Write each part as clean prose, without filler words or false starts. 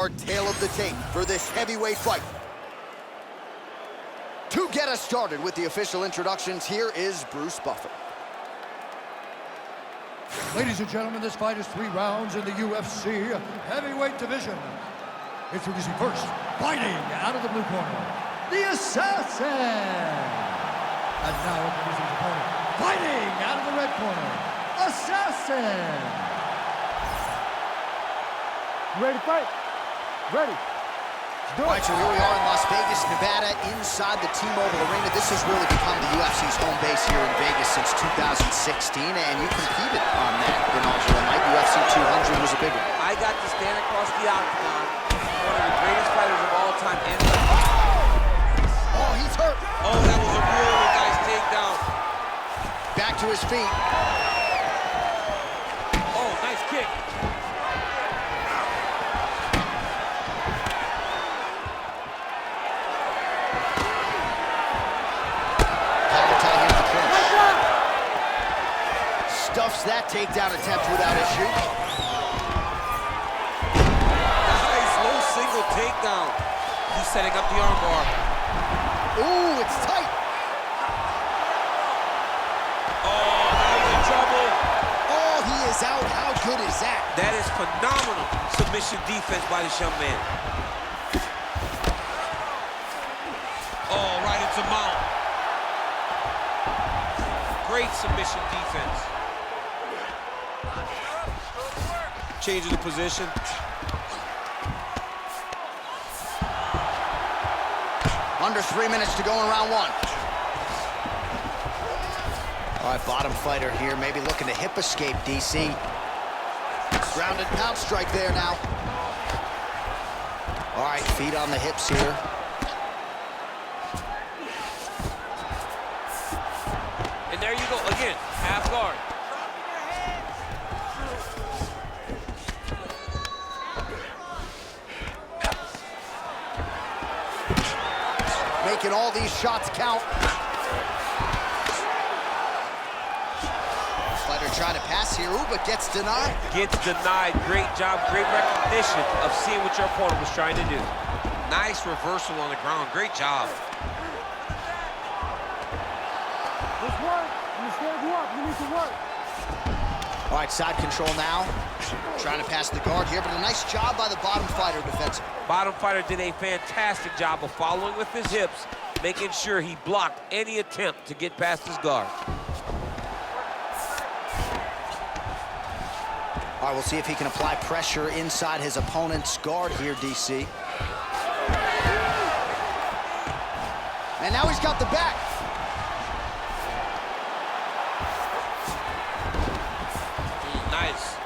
Our tale of the tape for this heavyweight fight. To get us started with the official introductions, here is Bruce Buffer. Ladies and gentlemen, this fight is 3 rounds in the UFC heavyweight division. Introducing first, fighting out of the blue corner, the Assassin. And now introducing his opponent, fighting out of the red corner, Assassin. Ready to fight? Ready. All right, so here we are in Las Vegas, Nevada, inside the T-Mobile Arena. This has really become the UFC's home base here in Vegas since 2016, and you competed on that inaugural night. UFC 200 was a big one. I got to stand across the octagon, one of the greatest fighters of all time. And oh, he's hurt. Oh, that was a really nice takedown. Back to his feet. Oh, nice kick. Stuffs that takedown attempt without issue. Nice low single takedown. He's setting up the armbar. Ooh, it's tight. Oh, now he's in trouble. Oh, he is out. How good is that? That is phenomenal submission defense by this young man. Oh, right into mount. Great submission defense. Changing the position. Under 3 minutes to go in round 1. All right, bottom fighter here, maybe looking to hip escape, DC. Ground and pound strike there now. All right, feet on the hips here. And there you go, again, half guard. Making all these shots count. Fighter trying to pass here, ooh, but gets denied. Gets denied. Great job, great recognition of seeing what your opponent was trying to do. Nice reversal on the ground. Great job. Let's work. I'm gonna stand you up. You need to work. All right, side control now. Trying to pass the guard here, but a nice job by the bottom fighter defensively. Bottom fighter did a fantastic job of following with his hips, making sure he blocked any attempt to get past his guard. All right, we'll see if he can apply pressure inside his opponent's guard here, DC. And now he's got the back. Nice.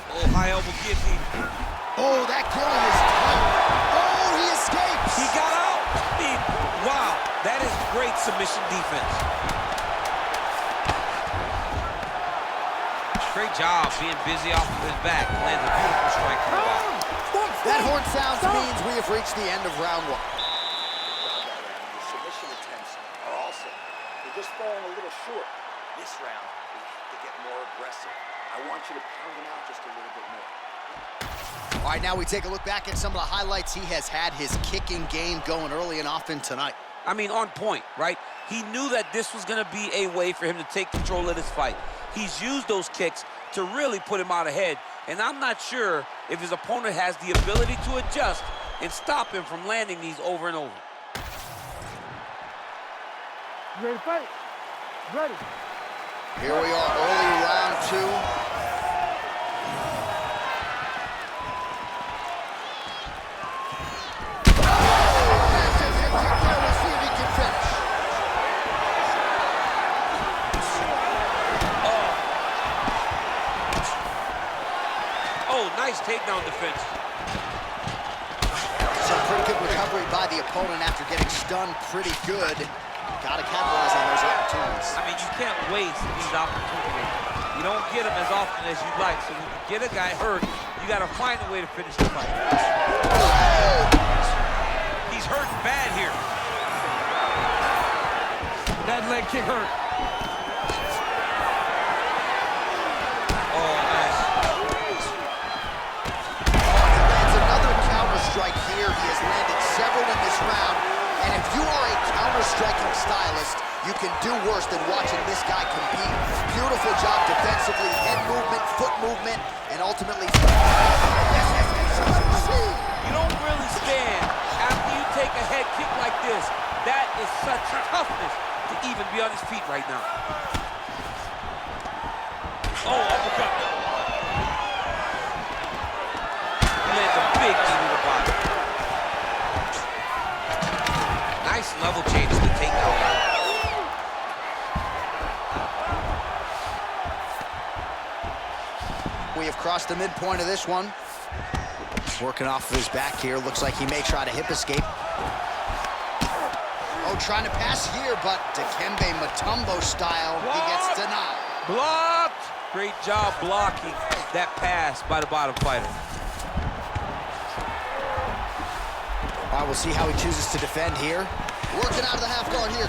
Oh, high elbow guillotine. Oh, that killing is tight. Oh, he escapes. He got out. Wow, that is great submission defense. Great job being busy off of his back. Lands a beautiful strike from the bottom. That horn sounds means we have reached the end of round 1. The submission attempts are awesome. They're just falling a little short. This round, we have to get more aggressive. I want you to pound them out just a little bit more. All right, now we take a look back at some of the highlights. He has had his kicking game going early and often tonight. I mean, on point, right? He knew that this was going to be a way for him to take control of this fight. He's used those kicks to really put him out ahead, and I'm not sure if his opponent has the ability to adjust and stop him from landing these over and over. You ready to fight? Ready. Here we are, early round 2. Nice takedown defense. Some pretty good recovery by the opponent after getting stunned pretty good. Got to capitalize on those opportunities. I mean, you can't waste these opportunities. You don't get them as often as you'd like. So when you get a guy hurt, you got to find a way to finish the fight. He's hurting bad here. That leg kick hurt. Oh, striking stylist, you can do worse than watching this guy compete. Beautiful job defensively, head movement, foot movement, and ultimately... You don't really stand after you take a head kick like this. That is such toughness to even be on his feet right now. Oh, uppercut. He lands a big knee to the body. Nice level change to the takedown. We have crossed the midpoint of this one. Working off of his back here. Looks like he may try to hip escape. Oh, trying to pass here, but Dikembe Mutombo style, he gets denied. Blocked! Great job blocking that pass by the bottom fighter. All right, we'll see how he chooses to defend here. Working out of the half guard here.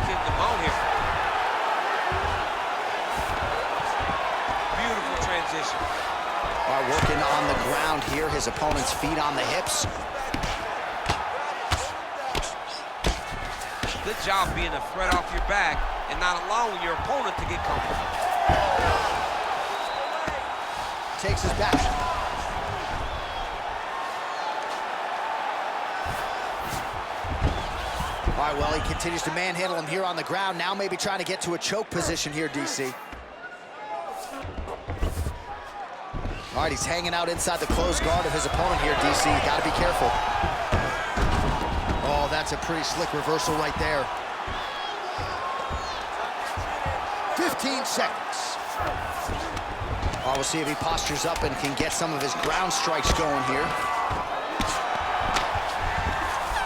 Getting them out here. Beautiful transition. All right, working on the ground here. His opponent's feet on the hips. Good job being a threat off your back and not allowing your opponent to get comfortable. Takes his back. All right, well, he continues to manhandle him here on the ground. Now maybe trying to get to a choke position here, DC. All right, he's hanging out inside the closed guard of his opponent here, DC. You gotta be careful. Oh, that's a pretty slick reversal right there. 15 seconds. Oh, we'll see if he postures up and can get some of his ground strikes going here.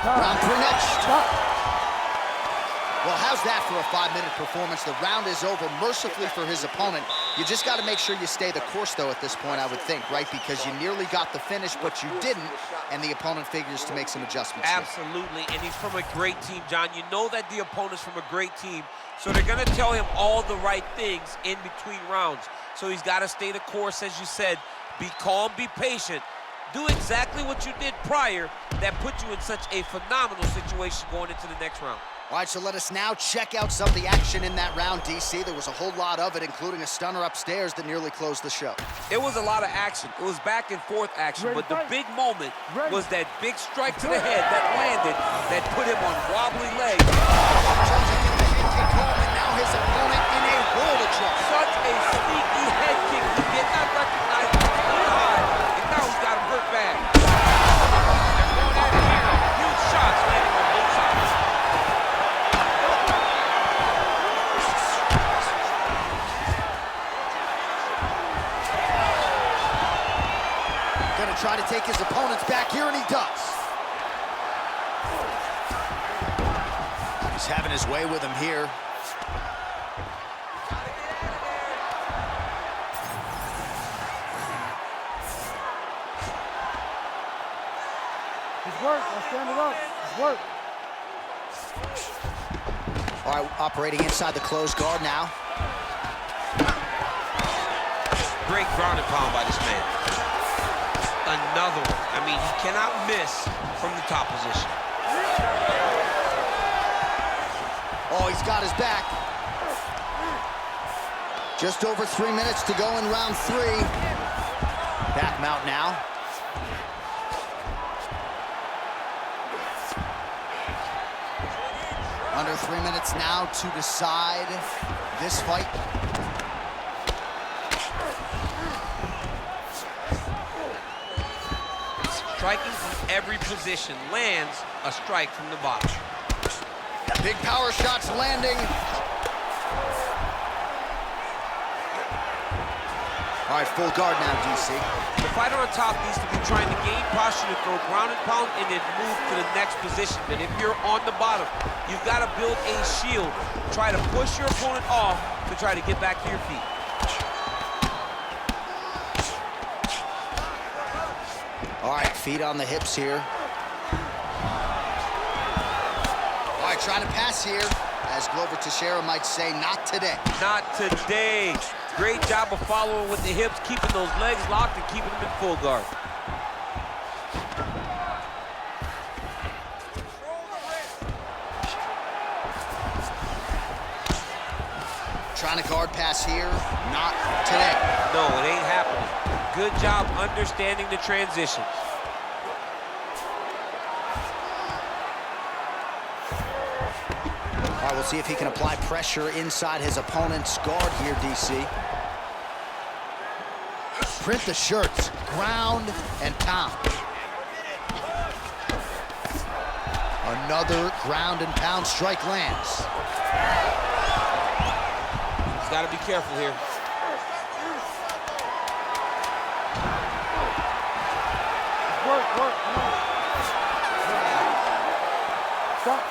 Round 3 next. Well, how's that for a 5-minute performance? The round is over mercifully for his opponent. You just got to make sure you stay the course, though, at this point, I would think, right? Because you nearly got the finish, but you didn't, and the opponent figures to make some adjustments. Absolutely, and he's from a great team, John. You know that the opponent's from a great team, so they're going to tell him all the right things in between rounds. So he's got to stay the course, as you said. Be calm, be patient. Do exactly what you did prior that put you in such a phenomenal situation going into the next round. All right, so let us now check out some of the action in that round, DC. There was a whole lot of it, including a stunner upstairs that nearly closed the show. It was a lot of action. It was back and forth action, but the big moment was that big strike to the head that landed, that put him on wobbly legs. And now his opponent in a world of trouble. Such a sneaky head kick. He did not recognize it too high, and now he's got him hurt bad. They're going at it here. Huge shots landing on both sides. Gonna try to take his opponents back here, and he does. He's having his way with him here. It's work. I'll stand it up. It's work. All right, operating inside the closed guard now. Great ground and pound by this man. Another one. I mean, he cannot miss from the top position. Oh, he's got his back. Just over 3 minutes to go in round 3. Back mount now. Under 3 minutes now to decide this fight. Striking from every position, lands a strike from the bottom. Big power shots landing. All right, full guard now, DC. The fighter on top needs to be trying to gain posture to throw ground and pound and then move to the next position. But if you're on the bottom, you've got to build a shield. Try to push your opponent off to try to get back to your feet. All right, feet on the hips here. All right, trying to pass here. As Glover Teixeira might say, not today. Not today. Great job of following with the hips, keeping those legs locked and keeping them in full guard. Trying to guard pass here, not today. No, it ain't happening. Good job understanding the transitions. All right, we'll see if he can apply pressure inside his opponent's guard here, DC. Print the shirts, ground and pound. Another ground and pound strike lands. He's got to be careful here. Work. Stop.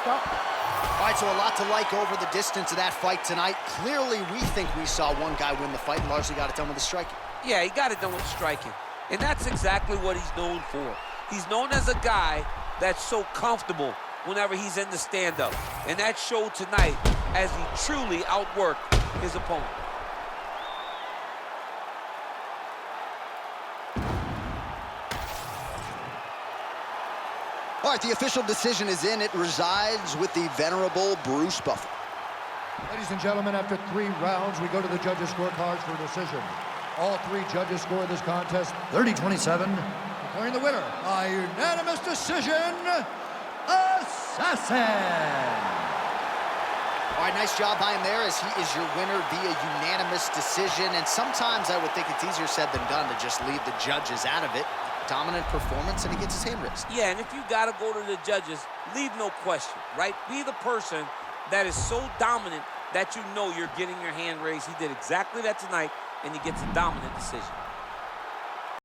All right, so a lot to like over the distance of that fight tonight. Clearly, we think we saw one guy win the fight and largely got it done with the striking. Yeah, he got it done with the striking. And that's exactly what he's known for. He's known as a guy that's so comfortable whenever he's in the stand-up. And that showed tonight as he truly outworked his opponent. All right, the official decision is in. It resides with the venerable Bruce Buffer. Ladies and gentlemen, after 3 rounds, we go to the judges' scorecards for decision. All 3 judges score this contest 30-27, declaring the winner by unanimous decision, Assassin. All right, nice job by him there as he is your winner via unanimous decision. And sometimes I would think it's easier said than done to just leave the judges out of it. Dominant performance, and he gets his hand raised. Yeah, and if you got to go to the judges, leave no question, right? Be the person that is so dominant that you know you're getting your hand raised. He did exactly that tonight, and he gets a dominant decision.